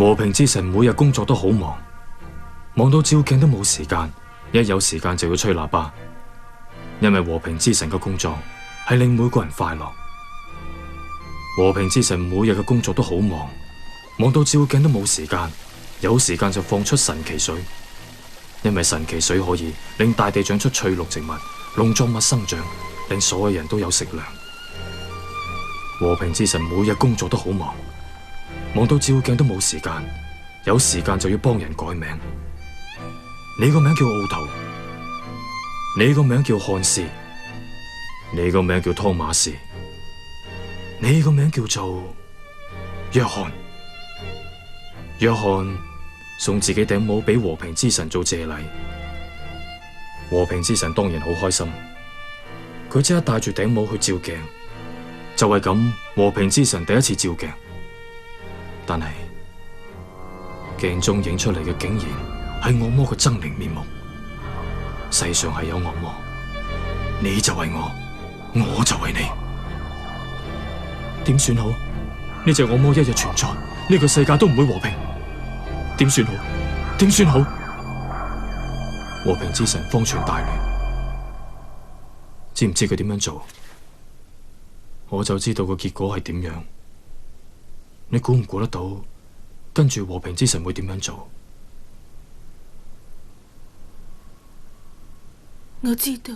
和平之神每日工作都好忙，忙到照鏡都冇時間，一有時間就要吹喇叭。因為和平之神嘅工作係令每個人快樂。和平之神每日嘅工作都好忙，忙到照鏡都冇時間，有時間就放出神奇水。因為神奇水可以令大地長出翠綠植物，農作物生長，令所有人都有食糧。和平之神每日工作都好忙，忙到照鏡都冇時間，有時間就要幫人改名。你個名叫奧圖，你個名叫漢斯，你個名叫湯馬士，你個名叫做約翰。約翰送自己頂帽俾和平之神做謝禮，和平之神當然好開心，佢即刻帶住頂帽去照鏡。就係咁，和平之神第一次照鏡，但係鏡中影出嚟嘅竟然係惡魔嘅猙獰面目。世上係有惡魔，你就係我，我就係你，點算好？呢隻惡魔一日存在，呢個世界都唔會和平。點算好？點算好？和平之神方寸大亂，知唔知佢點樣做？我就知道個結果係點樣。你估唔估得到？跟住和平之神會點樣做？我知道。